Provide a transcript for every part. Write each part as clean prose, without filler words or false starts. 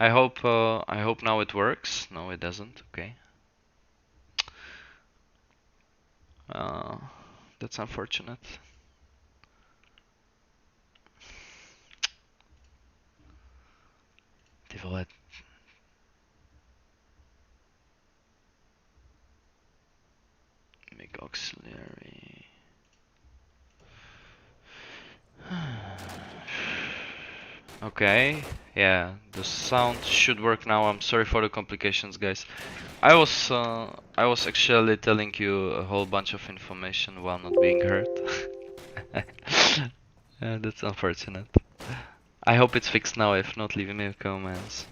I hope now it works. No, it doesn't. Okay. That's unfortunate. Develop. Make auxiliary. Okay, yeah, the sound should work now. I'm sorry for the complications, guys. I was actually telling you a whole bunch of information while not being heard. Yeah, that's unfortunate. I hope it's fixed now. If not, leave me comments.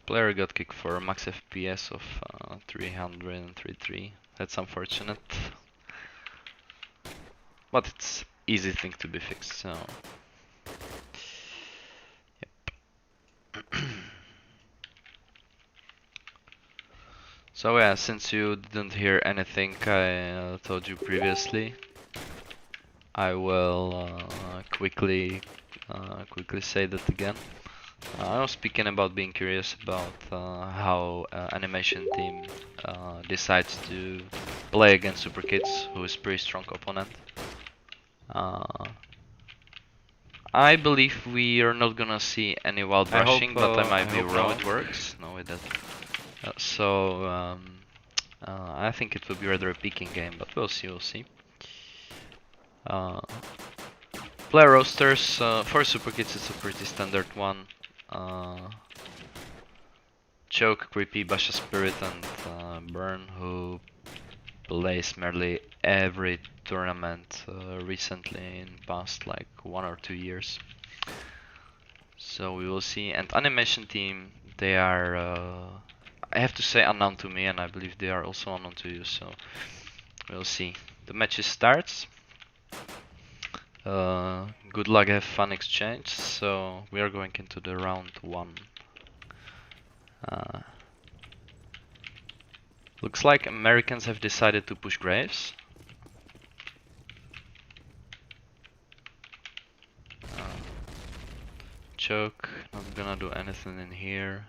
Player got kicked for max FPS of 333. That's unfortunate. But it's easy thing to be fixed, so... Yep. So yeah, since you didn't hear anything I told you previously, I will quickly say that again. I was speaking about being curious about how animation team decides to play against Superkids, who is pretty strong opponent. I believe we are not gonna see any wild rushing, but I might be wrong. It works. No, it doesn't. I think it will be rather a peaking game, but we'll see. We'll see. Player rosters for Superkids, it's a pretty standard one. Choke, Krippie, Bazsa Spirit, and Burn, who plays merely every tournament recently in past like 1 or 2 years. So we will see. And animation team, they are I have to say unknown to me, and I believe they are also unknown to you. So we'll see. The match starts. Good luck, have fun exchange. So we are going into the round 1. Looks like Americans have decided to push Graves. Choke, not gonna do anything in here.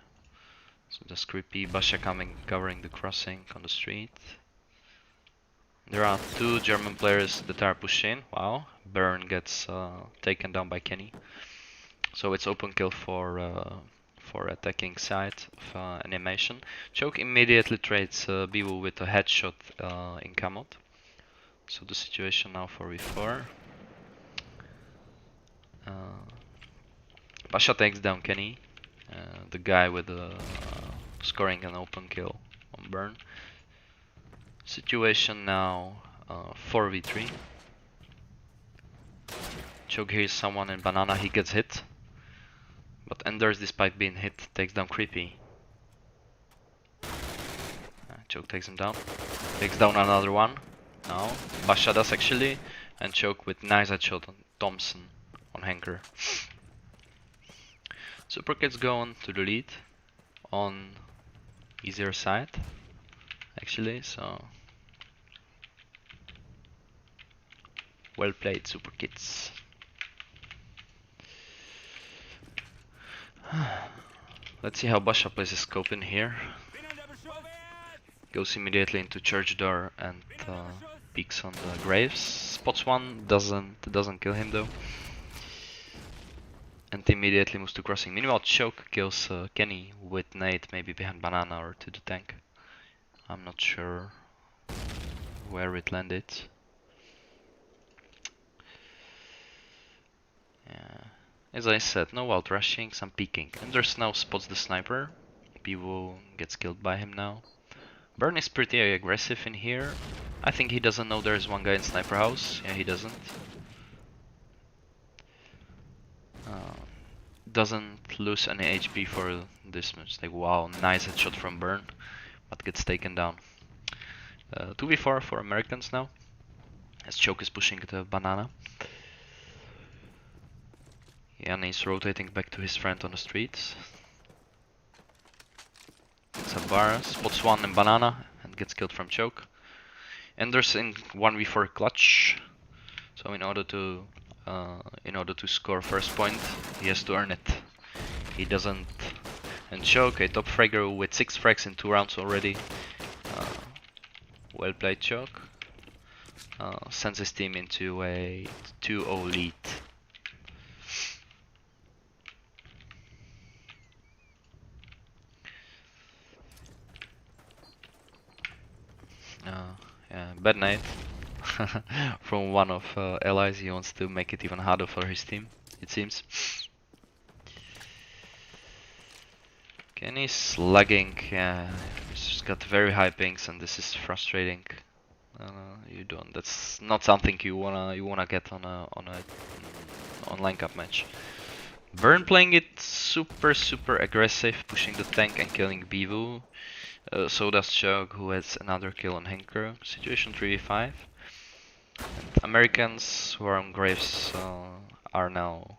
So just Krippie, Bazsa covering the crossing on the street. There are 2 German players that are pushing. Wow, Burn gets taken down by Keny. So it's open kill for attacking side of animation. Choke immediately trades Bewoo with a headshot in Kamot. So the situation now for V4. Bazsa takes down Keny, the guy with scoring an open kill on Burn. Situation now 4v3. Choke hears someone in banana, he gets hit. But Ndrs, despite being hit, takes down Krippie. Choke takes him down. Takes down another one. No, Bazsa does actually. And Choke with nice headshot on Thompson on Henker. Superkids go on to the lead on easier side, actually, so well played, Superkids. Let's see how Bazsa plays his scope in here. Goes immediately into church door and peeks on the graves. Spots one, doesn't kill him though. And immediately moves to crossing. Meanwhile, Choke kills Keny with nade, maybe behind banana or to the tank. I'm not sure where it landed. Yeah. As I said, no wild rushing, some peeking. Ndrs now spots the sniper. Bewoo gets killed by him now. Burn is pretty aggressive in here. I think he doesn't know there's one guy in sniper house. Yeah, he doesn't. Doesn't lose any HP for this mistake. Wow, nice headshot from Burn, but gets taken down. 2v4 for Americans now. as Choke is pushing the banana. Jani is rotating back to his friend on the streets. It's a bar, spots one in banana and gets killed from Choke. Ndrs in 1v4 clutch. So in order to score first point, he has to earn it. He doesn't. And Choke, a top fragger with 6 frags in 2 rounds already. Well played, Choke. Sends his team into a 2-0 lead. Yeah, bad night from one of allies. He wants to make it even harder for his team, it seems. Keny's lagging. Yeah, he's got very high pings, and this is frustrating. You don't. That's not something you wanna get on a online cup match. Burn playing it super aggressive, pushing the tank and killing Bewoo. So does Chug, who has another kill on Henker. Situation 3v5. And Americans who are on Graves are now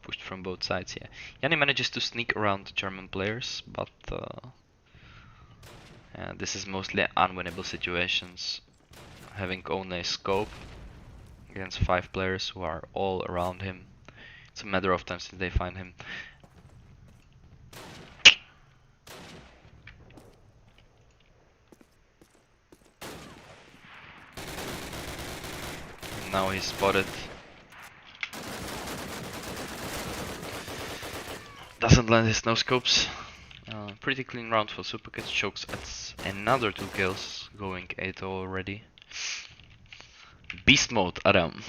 pushed from both sides. Yeah, Jani manages to sneak around the German players, but this is mostly unwinnable situations. Having only a scope against 5 players who are all around him. It's a matter of time since they find him. And now he's spotted. Doesn't land his no scopes. Pretty clean round for Superkids. Chokes at another 2 kills, going 8 already. Beast mode, Adam.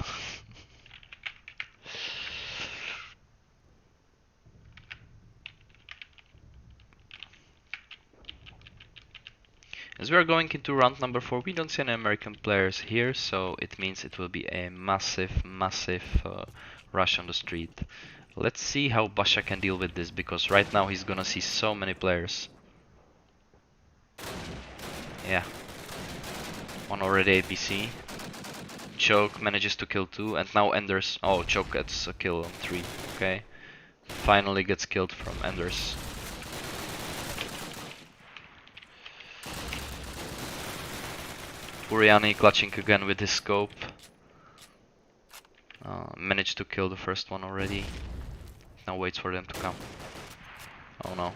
As we are going into round number 4, we don't see any American players here, so it means it will be a massive rush on the street. Let's see how Bazsa can deal with this, because right now he's gonna see so many players. Yeah. One already APC. Choke manages to kill 2, and now Ndrs. Oh, Choke gets a kill on 3. Okay. Finally gets killed from Ndrs. Jani clutching again with his scope. Managed to kill the first one already. Now waits for them to come. Oh no.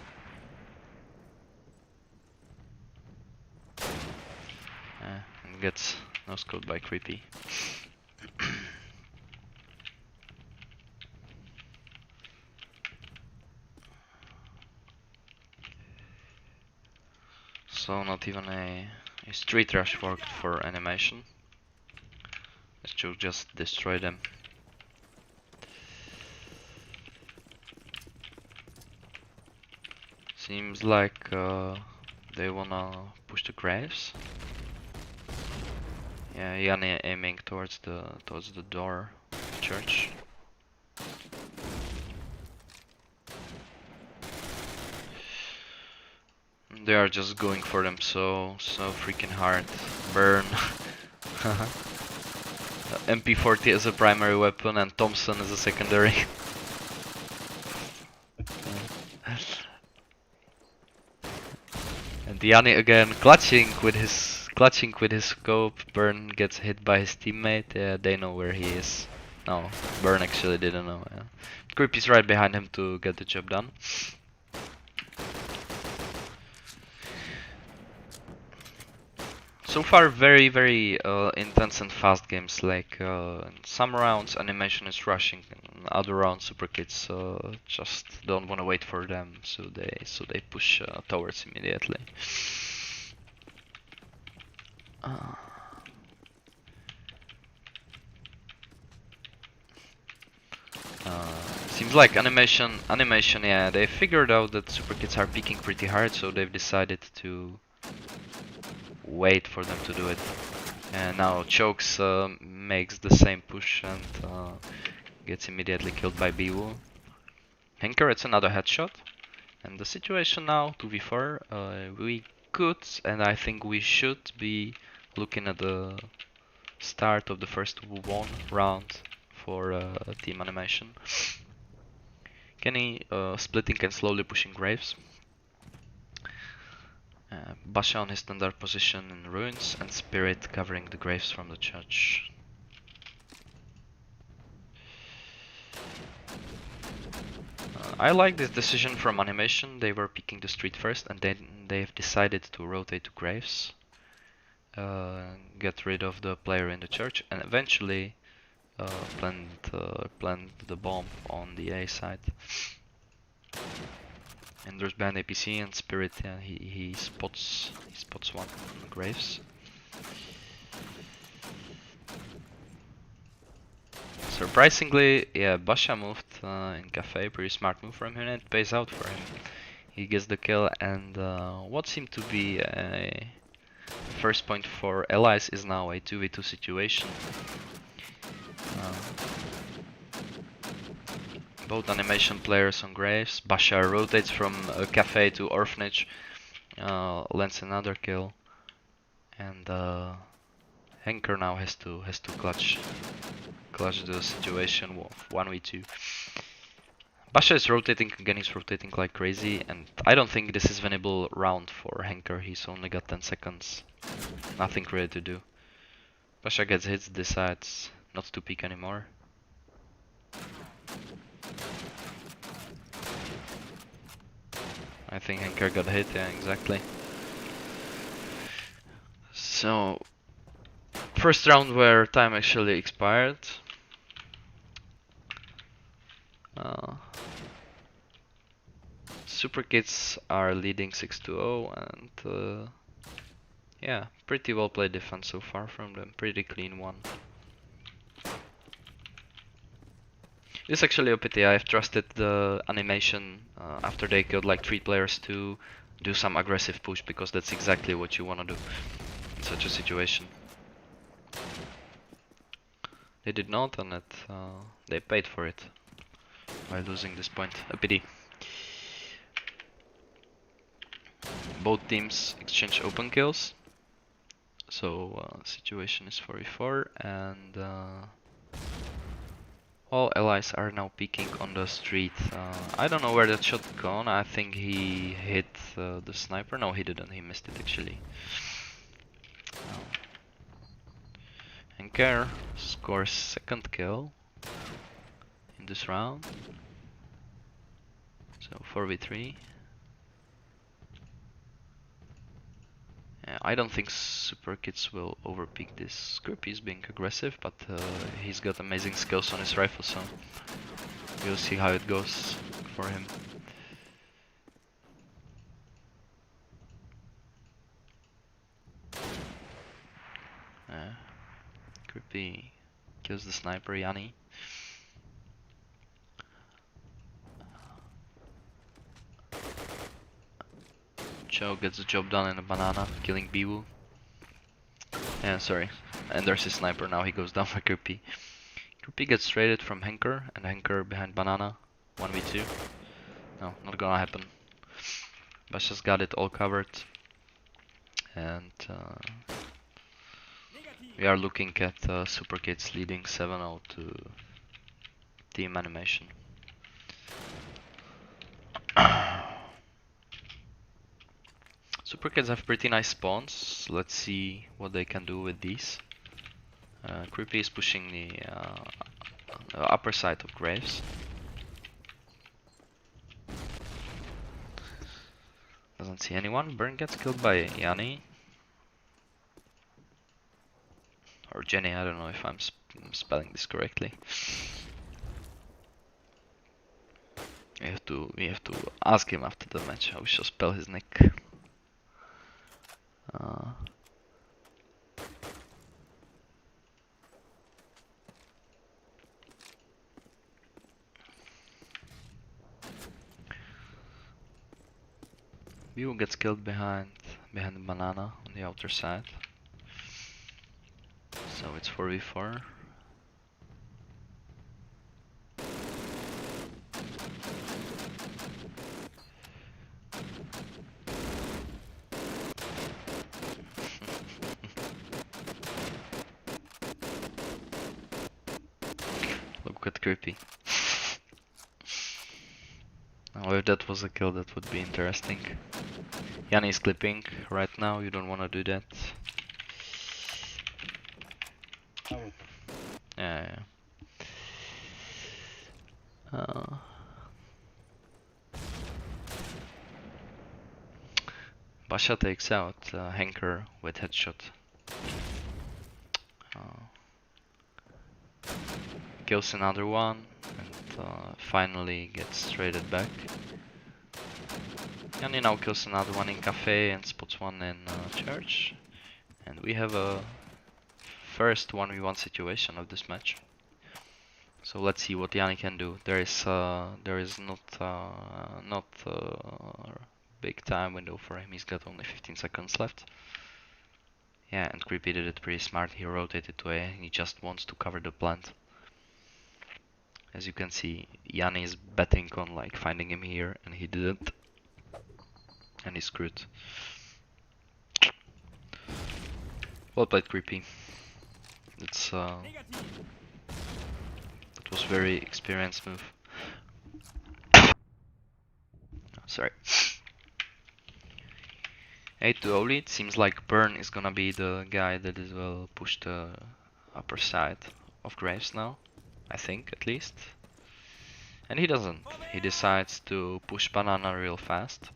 And gets no scoped by Krippie. So not even a street rush worked for animation. It should just destroy them. Seems like they wanna push the graves. Yeah, Jani aiming towards the door of the church. They are just going for them so freaking hard. Burn. MP40 is a primary weapon and Thompson is a secondary. And Jani again clutching with his scope. Burn gets hit by his teammate. Yeah, they know where he is. No, Burn actually didn't know. Yeah. Krippie's right behind him to get the job done. So far, very intense and fast games. Like in some rounds, animation is rushing. In other rounds, Superkids just don't want to wait for them, so they push towards immediately. Seems like animation. Yeah, they figured out that Superkids are peaking pretty hard, so they've decided to wait for them to do it. And now Chokes makes the same push and gets immediately killed by Bewoo. Henker, it's another headshot. And the situation now, 2v4, we could, and I think we should be looking at the start of the first one round for team animation. Keny splitting and slowly pushing Graves. Bazsa on his standard position in ruins, and Spirit covering the Graves from the church. I like this decision from animation. They were picking the street first, and then they've decided to rotate to Graves, get rid of the player in the church, and eventually plant the bomb on the A side. Ndrs behind APC, and Spirit, yeah, he spots one on Graves. Surprisingly, yeah, Bazsa moved in Cafe, pretty smart move from him, and it pays out for him. He gets the kill, and what seemed to be a first point for allies is now a 2v2 situation. Both animation players on Graves. Bazsa rotates from a Cafe to Orphanage, lands another kill, and Henker now has to clutch the situation of 1v2. Bazsa is rotating again, he's rotating like crazy, and I don't think this is winnable round for Henker. He's only got 10 seconds. Nothing really to do. Bazsa gets hits, decides not to peek anymore. I think Henker got hit, yeah, exactly. So, first round where time actually expired. Superkids are leading 6-0, and yeah, pretty well played defense so far from them, pretty clean one. It's actually a pity. I've trusted the animation after they killed like 3 players to do some aggressive push, because that's exactly what you want to do in such a situation. They did not, and they paid for it by losing this point. A pity. Both teams exchange open kills, so situation is 4v4, and all allies are now peeking on the street. I don't know where that shot gone. I think he hit the sniper. No, he didn't. He missed it actually. Henker scores second kill in this round. So 4v3. I don't think Superkids will overpeak this. Krippie is being aggressive, but he's got amazing skills on his rifle, so we'll see how it goes for him. Krippie kills the sniper, Jani. Joe gets the job done in a banana, killing Bewoo. Yeah, sorry. And there's his sniper, now he goes down for Krippie. Krippie gets traded from Henker, and Henker behind banana. 1v2. No, not gonna happen. Bazsa's got it all covered. And we are looking at Superkids leading 7-0 to team animation. Superkids have pretty nice spawns. Let's see what they can do with these. Krippie is pushing the upper side of Graves. Doesn't see anyone. Burn gets killed by Jani. Or Jani, I don't know if I'm spelling this correctly. We have to ask him after the match how we shall spell his nick. Bewoo gets killed behind the banana on the outer side. So it's 4v4. Look at Krippie. Now if that was a kill, that would be interesting. Jani is clipping right now, you don't wanna do that. Yeah. Bazsa takes out Henker with headshot. Kills another one and finally gets traded back. Jani now kills another one in cafe and spots one in church. And we have a first 1v1 situation of this match. So let's see what Jani can do. There is not big time window for him. He's got only 15 seconds left. Yeah, and Krippie did it pretty smart. He rotated to A and he just wants to cover the plant. As you can see, Jani is betting on like finding him here and he didn't. And he's screwed. Well played, Krippie. That was very experienced move. Sorry. 8-0 lead. Seems like Burn is gonna be the guy that will push the upper side of Graves now. I think, at least. And he doesn't. He decides to push Banana real fast.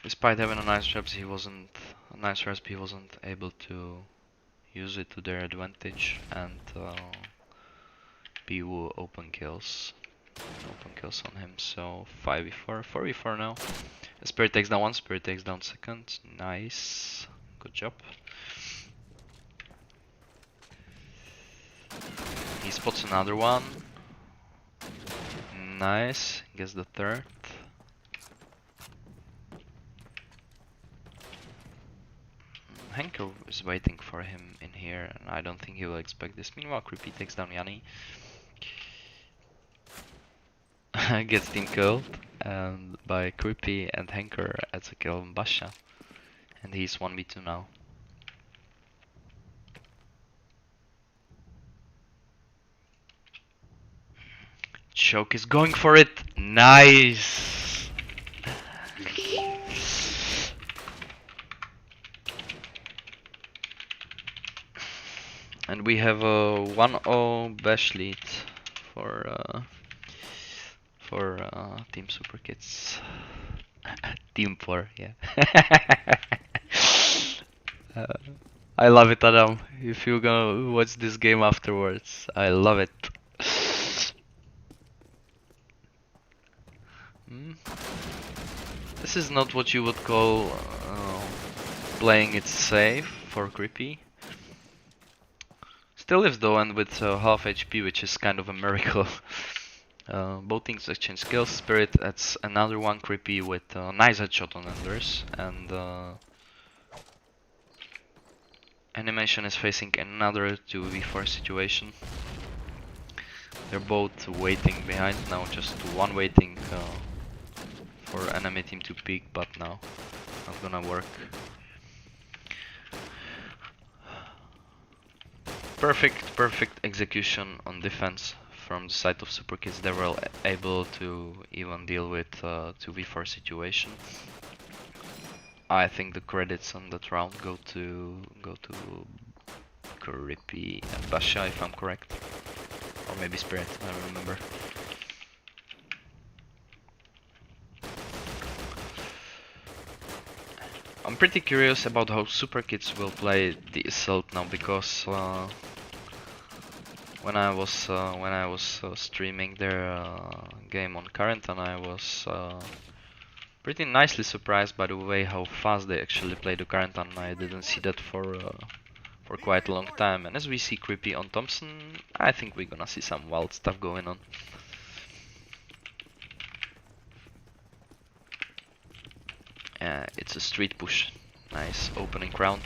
Despite having a nice recipe, he wasn't able to use it to their advantage, and Bewoo open kills on him. So 5v4, 4v4 now. Spirit takes down one, Spirit takes down second. Nice, good job. He spots another one. Nice, gets the third. Henker is waiting for him in here, and I don't think he will expect this. Meanwhile, Krippie takes down Jani. Gets team killed and by Krippie, and Henker adds a kill on Bazsa. And he's 1v2 now. Choke is going for it. Nice. And we have a 1-0 bash lead for Team Superkids. Team 4, yeah. I love it, Adam. If you're gonna watch this game afterwards, I love it. This is not what you would call playing it safe for Krippie. Still lives though, and with half HP, which is kind of a miracle. Both things exchange skills. Spirit adds another one, Krippie with a nice headshot on Ndrs, and Animation is facing another 2v4 situation. They're both waiting behind now, just one waiting for enemy team to peek, but now not gonna work. Perfect execution on defense from the side of Superkids. They were able to even deal with 2v4 situation. I think the credits on that round go to Krippie and Bazsa, if I'm correct, or maybe Spirit. I don't remember. I'm pretty curious about how Superkids will play the assault now, because when I was streaming their game on Quarantine, I was pretty nicely surprised by the way how fast they actually play the Quarantine. I didn't see that for quite a long time, and as we see Krippie on Thompson, I think we're gonna see some wild stuff going on. It's a street push. Nice opening round.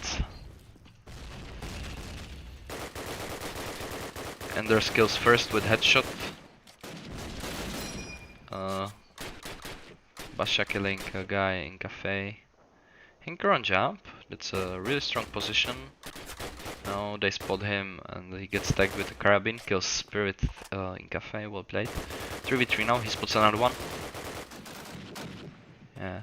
Ndrs kills first with headshot. Bazsa killing a guy in cafe. Henker on jump, that's a really strong position. Now they spot him and he gets tagged with a carabine, kills Spirit in cafe, well played. 3v3 now, he spots another one. Yeah.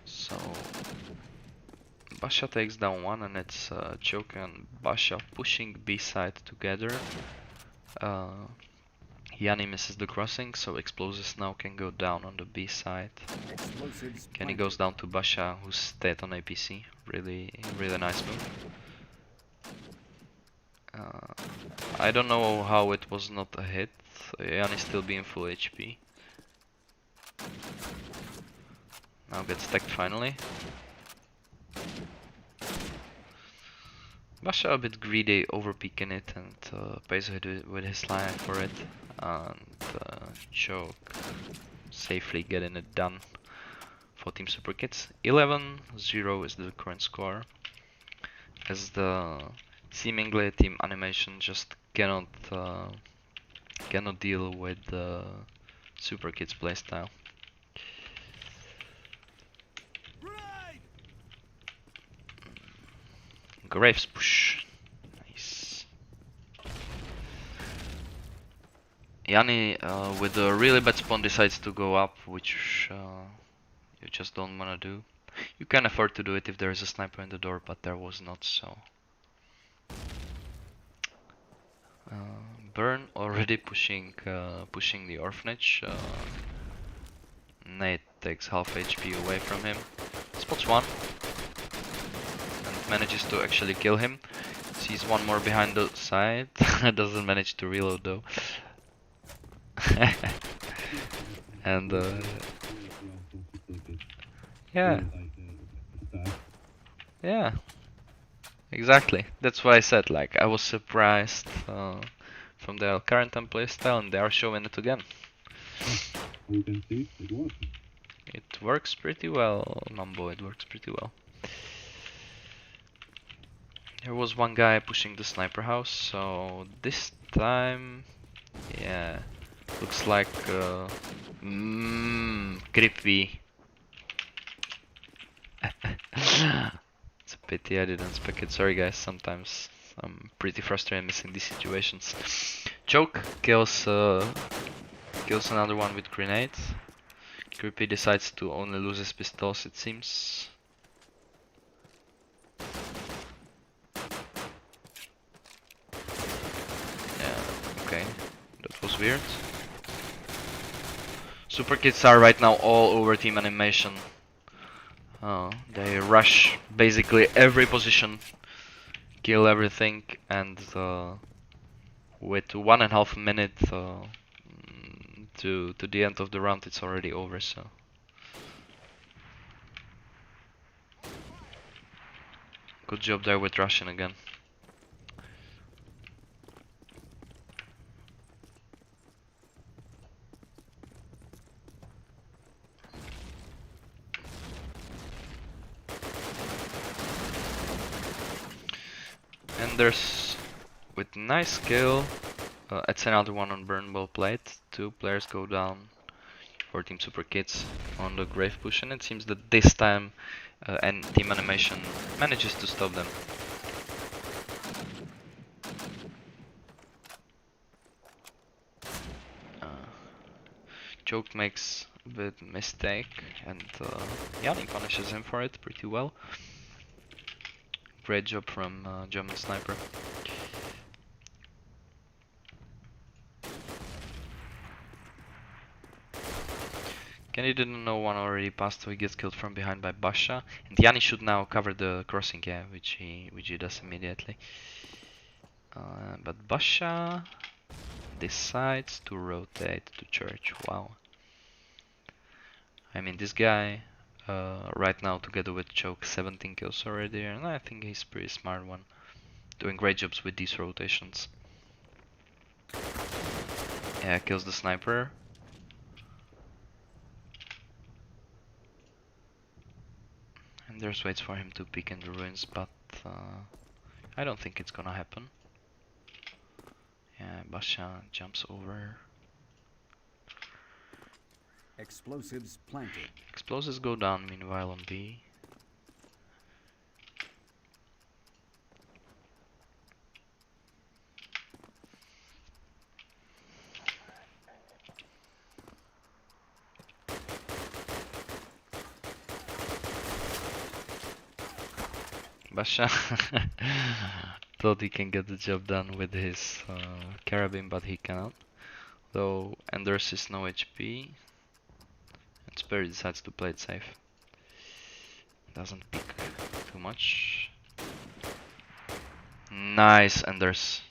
So Bazsa takes down one and it's Choke and Bazsa pushing B side together. Jani misses the crossing, so explosives now can go down on the B side. Keny goes down to Bazsa, who's stayed on APC. Really nice move. I don't know how it was not a hit. Jani still being full HP. Now gets tagged finally. Bazsa a bit greedy, overpeaking it, and pays with his life for it. And Choke safely getting it done for Team Superkids. 11-0 is the current score, as the seemingly Team Animation just cannot deal with the Superkids playstyle. Graves push. Nice. Jani with a really bad spawn decides to go up, which you just don't wanna do. You can afford to do it if there is a sniper in the door, but there was not, so. Burn already pushing the orphanage. Nate takes half HP away from him. Spots one and manages to actually kill him. Sees one more behind the side. Doesn't manage to reload though. And yeah, exactly. That's why I said, like, I was surprised from their current playstyle, and they are showing it again. You can see it works. It works pretty well, Mamboh. It works pretty well. There was one guy pushing the sniper house, so this time, yeah, looks like Krippie. It's a pity I didn't spec it. Sorry guys, sometimes I'm pretty frustrated missing these situations. Choke kills another one with grenades. Krippie decides to only lose his pistols, it seems. Yeah, okay, that was weird. Superkids are right now all over Team Animation. They rush basically every position, kill everything, and with 1.5 minutes to the end of the round, it's already over. So good job there with rushing again. Ndrs with nice kill. It's another one on burn, well played. 2 players go down for Team Superkids on the grave push, and it seems that this time and Team Animation manages to stop them. Choke makes a bit mistake, and Jani punishes him for it pretty well. Great job from German sniper. Keny didn't know one already passed, so he gets killed from behind by Bazsa. And Jani should now cover the crossing, yeah, which he does immediately. But Bazsa decides to rotate to church. Wow. I mean, this guy right now, together with Choke, 17 kills already, and I think he's a pretty smart one, doing great jobs with these rotations. Yeah, kills the sniper. And there's waits for him to peek in the ruins, but I don't think it's gonna happen. Yeah, Bazsa jumps over. Explosives planted. Explosives go down meanwhile on B. Bazsa thought he can get the job done with his carabine, but he cannot. Though Ndrs is no HP, and Spirit decides to play it safe. Doesn't pick too much. Nice, Ndrs.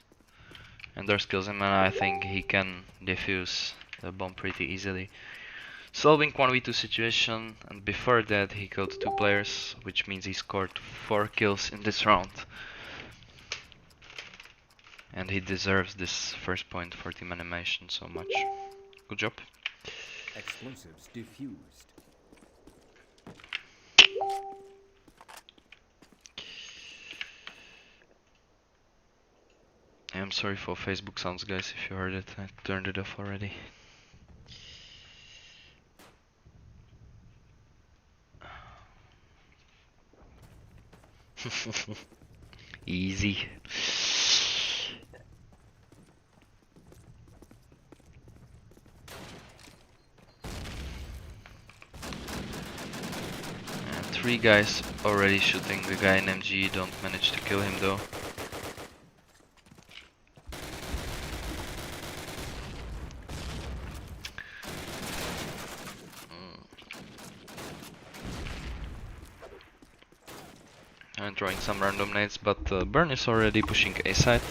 Ndrs kills him, and I think he can defuse the bomb pretty easily. Solving 1v2 situation, and before that he killed 2 players, which means he scored 4 kills in this round. And he deserves this first point for team animation so much. Good job. Explosives diffused. I'm sorry for Facebook sounds, guys, if you heard it. I turned it off already. Easy. And 3 guys already shooting the guy in MG, don't manage to kill him though. I'm throwing some random nades, but Burn is already pushing A side.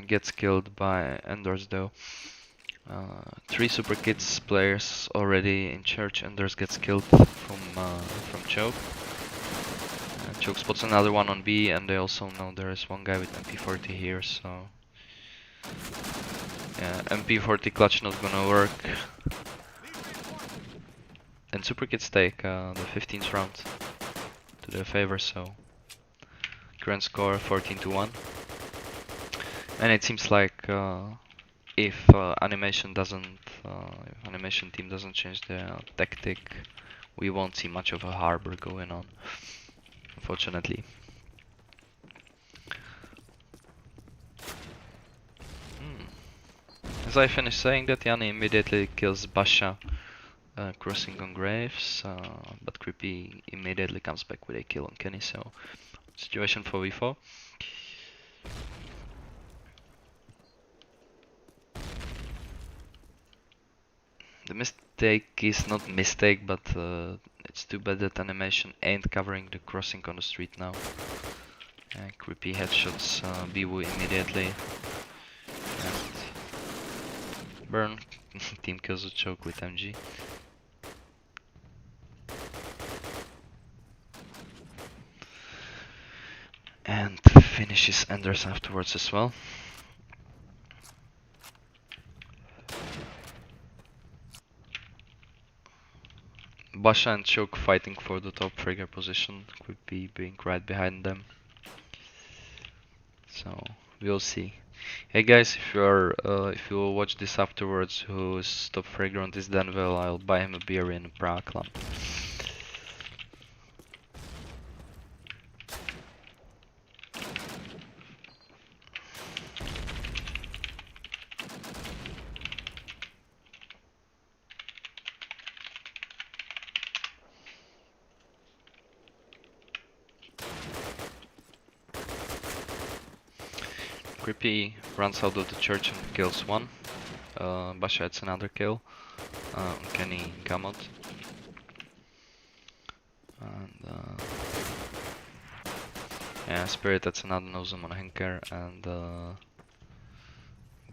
Gets killed by Ndrs though. 3 Superkids players already in church. Ndrs gets killed from Choke. Choke spots another one on B, and they also know there is one guy with MP40 here, so yeah, MP40 clutch not gonna work. And Superkids take the 15th round to their favor, so current score 14-1. And it seems like if animation team doesn't change their tactic, we won't see much of a harbor going on, unfortunately. As I finish saying that, Jani immediately kills Bazsa crossing on Graves, but Krippie immediately comes back with a kill on Keny, so situation 4v4. The mistake is not mistake, but it's too bad that animation ain't covering the crossing on the street now. Krippie headshots Bewoo immediately. And Burn team kills a choke with MG. And finishes Ndrs afterwards as well. Bazsa and Choke fighting for the top fragger position, Krippie being right behind them. So we'll see. Hey guys, if you will watch this afterwards, who's top fragger on this Dawnville, I'll buy him a beer in Prague. Krippie runs out of the church and kills one. Bazsa gets another kill. Keny come out. And yeah, Spirit that's another Ndrs and Henker, and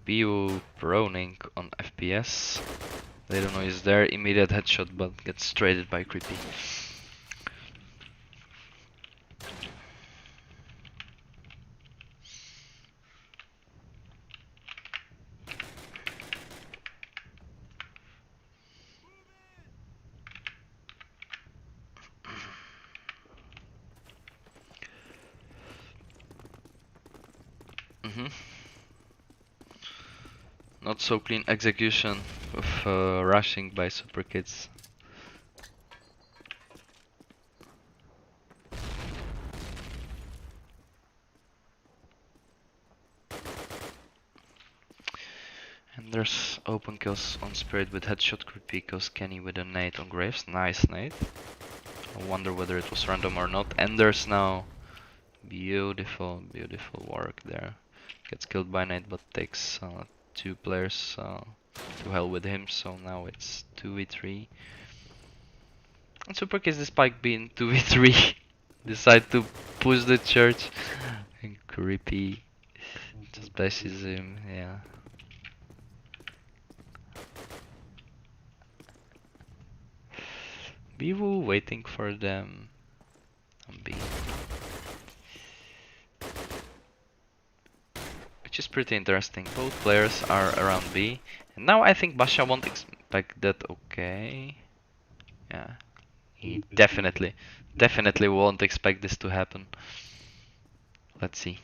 Bewoo proning on FPS. They don't know he's there, immediate headshot, but gets traded by Krippie. Not so clean execution of rushing by Superkids. And there's open kills on Spirit with headshot, Krippie kills Keny with a nade on Graves. Nice nade. I wonder whether it was random or not. And there's now beautiful, beautiful work there. Gets killed by nade but takes 2 players to hell with him. So now it's 2v3. And Superkids, despite being 2v3, decide to push the church. And Krippie just bashes him, yeah. Bewoo waiting for them on B. Which is pretty interesting. Both players are around B. And now I think Bazsa won't expect that, okay. Yeah. He definitely won't expect this to happen. Let's see.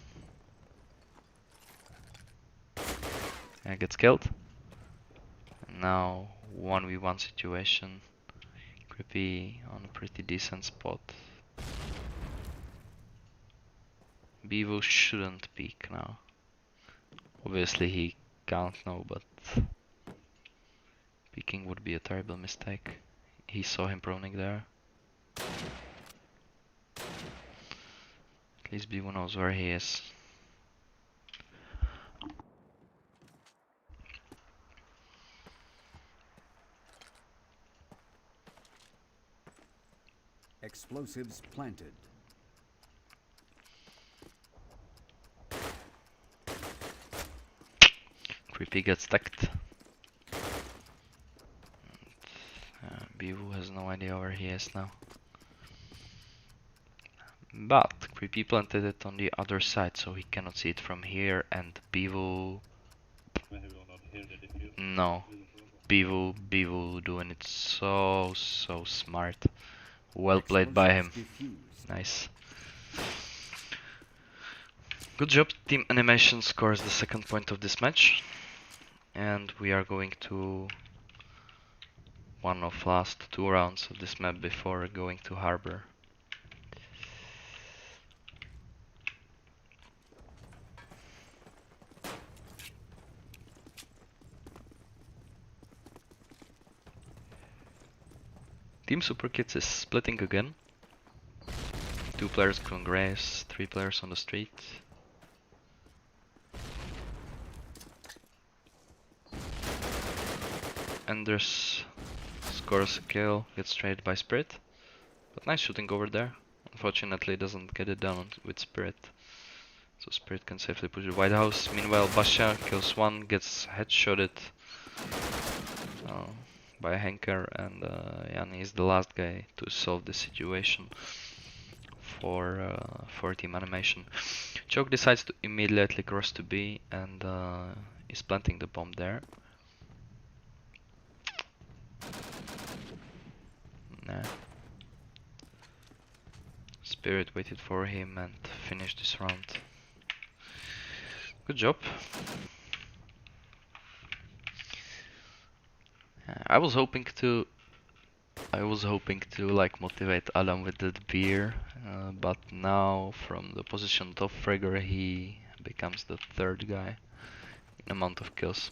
Yeah, gets killed. And now 1v1 situation. Krippie on a pretty decent spot. Bewoo shouldn't peek now. Obviously he can't know, but peeking would be a terrible mistake. He saw him proning there. At least Bewoo knows where he is. Explosives planted. Krippie gets stacked. Bewoo has no idea where he is now. But Krippie planted it on the other side, so he cannot see it from here, and Bewoo... No. Bewoo doing it so smart. Well played by him. Nice. Good job, Team Animation scores the second point of this match. And we are going to one of last 2 rounds of this map before going to Harbor. Team Superkids is splitting again. 2 players on Graves, 3 players on the street. Ndrs scores a kill, gets traded by Spirit. But nice shooting over there. Unfortunately doesn't get it done with Spirit. So Spirit can safely push the White House. Meanwhile Bazsa kills 1, gets headshotted by Henker, and Jani is the last guy to solve the situation for Team Animation. Choke decides to immediately cross to B and is planting the bomb there. Nah. Spirit waited for him and finished this round. Good job. I was hoping to like motivate Adam with that beer, but now from the position top fragger he becomes the 3rd guy in amount of kills.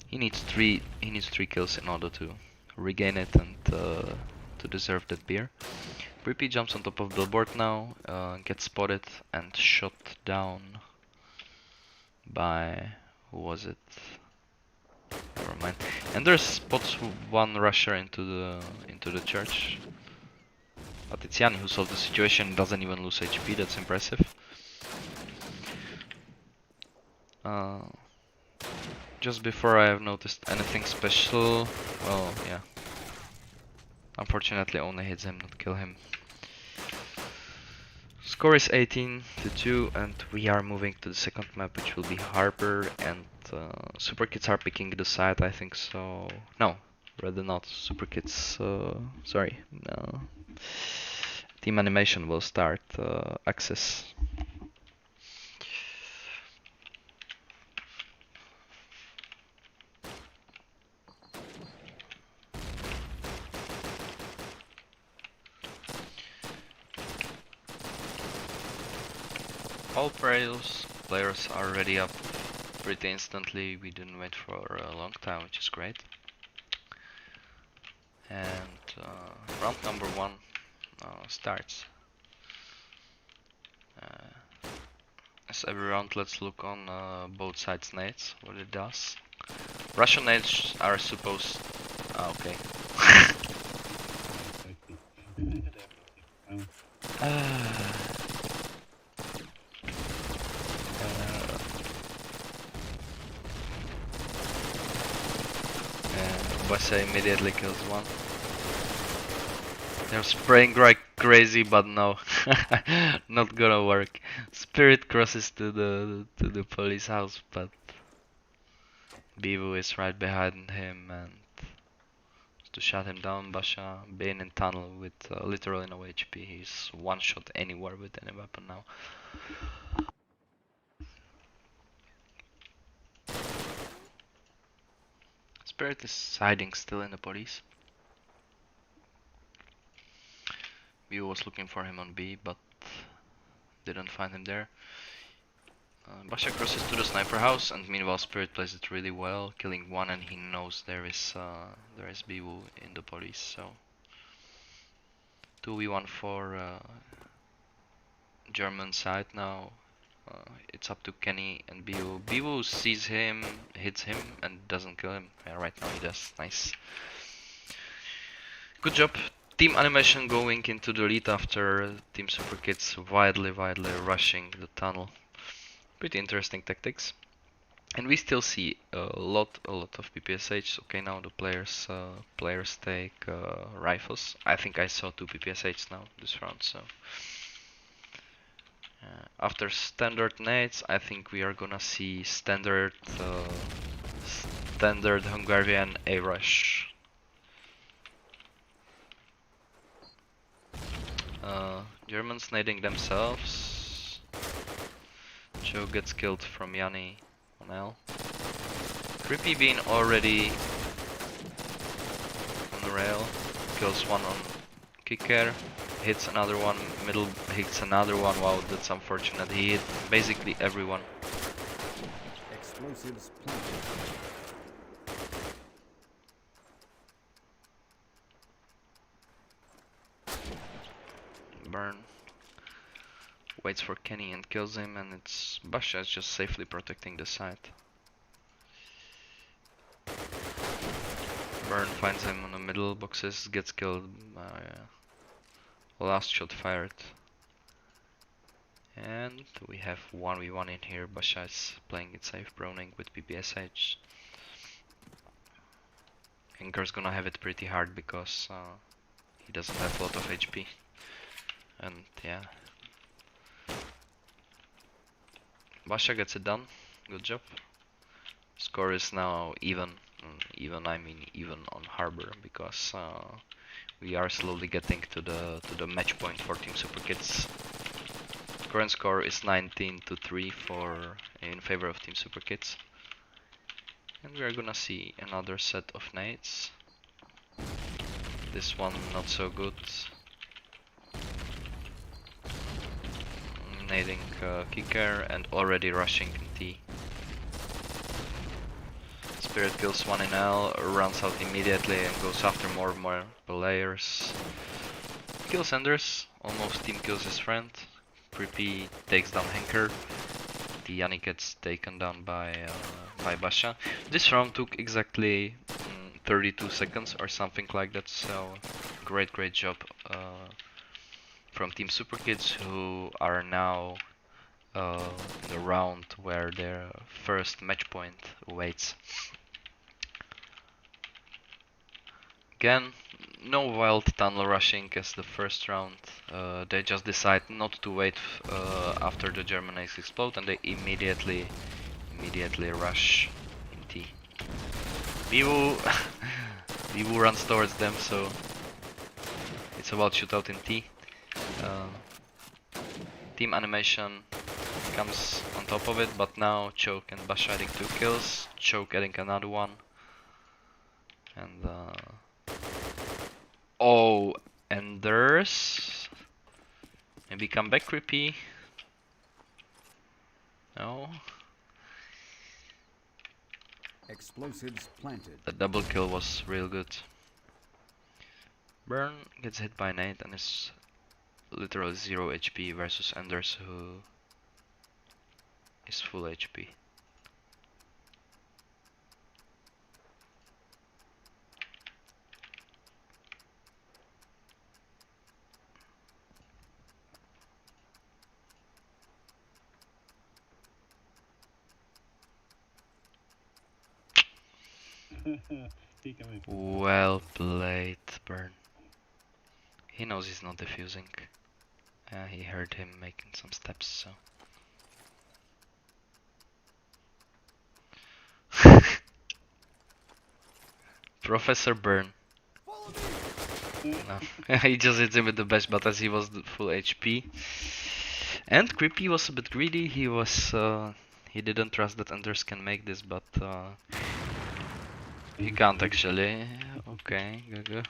He needs 3 kills in order to regain it and to deserve that beer. Krippie jumps on top of billboard now, gets spotted and shot down by, who was it? Never mind. And there's spots 1 rusher into the church. But it's Jani who solved the situation, doesn't even lose HP, that's impressive. Just before I have noticed anything special, well, yeah. Unfortunately only hits him, not kill him. Score is 18-2 and we are moving to the second map, which will be Harbor, and Superkids are picking the side, I think so. No, rather not. Superkids, sorry. No. Team Animation will start access. All players are ready up pretty instantly. We didn't wait for a long time, which is great. And round number 1 starts. As every round, let's look on both sides' nades, what it does. Russian nades are supposed... okay. Bazsa immediately kills one. They're spraying like crazy, but no, not gonna work. Spirit crosses to the police house, but Bewoo is right behind him, and to shut him down, Bazsa being in tunnel with literally no HP. He's one shot anywhere with any weapon now. Spirit is hiding still in the police. Bewoo was looking for him on B, but didn't find him there. Bazsa crosses to the sniper house, and meanwhile Spirit plays it really well, killing one, and he knows there is Bewoo in the police. So 2v1 for German side now. It's up to Keny and Bewoo. Bewoo sees him, hits him, and doesn't kill him. Yeah, right now he does. Nice. Good job. Team Animation going into the lead after Team Superkids widely rushing the tunnel. Pretty interesting tactics. And we still see a lot of PPSH. Okay, now the players take rifles. I think I saw 2 PPSH now this round. So after standard nades, I think we are gonna see standard Hungarian A rush. Germans nading themselves. Joe gets killed from Jani on L. Krippie being already on the rail, kills one on kicker, hits another one, middle hits another one. Wow, that's unfortunate. He hit basically everyone. Explosives planted. Burn. Waits for Keny and kills him, and it's Bazsa is just safely protecting the site. Burn finds him on the middle boxes, gets killed. Last shot fired. And we have 1v1 in here. Bazsa is playing it safe, Browning with PPSH. Henker's gonna have it pretty hard because he doesn't have a lot of HP. And yeah. Bazsa gets it done. Good job. Score is now even. I mean even on Harbor, because we are slowly getting to the match point for Team Superkids. Current score is 19-3 in favor of Team Superkids. And we are gonna see another set of nades. This one not so good. Nading kicker and already rushing T. Spirit kills one in L, runs out immediately and goes after more players. Kills Ndrs, almost team kills his friend. Krippie takes down Henker. Jani gets taken down by Bazsa. This round took exactly 32 seconds or something like that, so great job from Team Superkids, who are now in the round where their first match point waits. Again, no wild tunnel rushing as the first round. They just decide not to wait after the German ace explode, and they immediately rush in T. Bewoo Bewoo runs towards them, so it's about shootout in T. Team Animation comes on top of it, but now Choke and Bazsa adding 2 kills, Choke adding another one, and oh, Ndrs. Maybe come back, Krippie. No. Explosives planted. The double kill was real good. Burn gets hit by Nate and is literally 0 HP versus Ndrs who is full HP. He coming. Well played, Burn. He knows he's not defusing. He heard him making some steps, so. Professor Burn. No. He just hit him with the bash, but as he was full HP. And Krippie was a bit greedy. He didn't trust that Ndrs can make this, but he can't actually. Okay, good.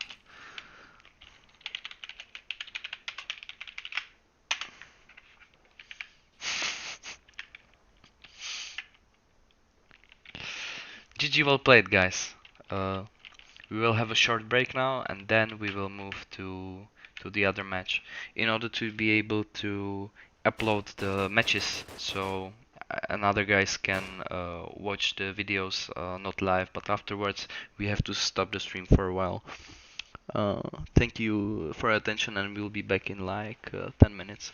GG, well played, guys. We will have a short break now, and then we will move to the other match in order to be able to upload the matches, so another guys can watch the videos, not live, but afterwards we have to stop the stream for a while. Thank you for your attention, and we'll be back in like 10 minutes.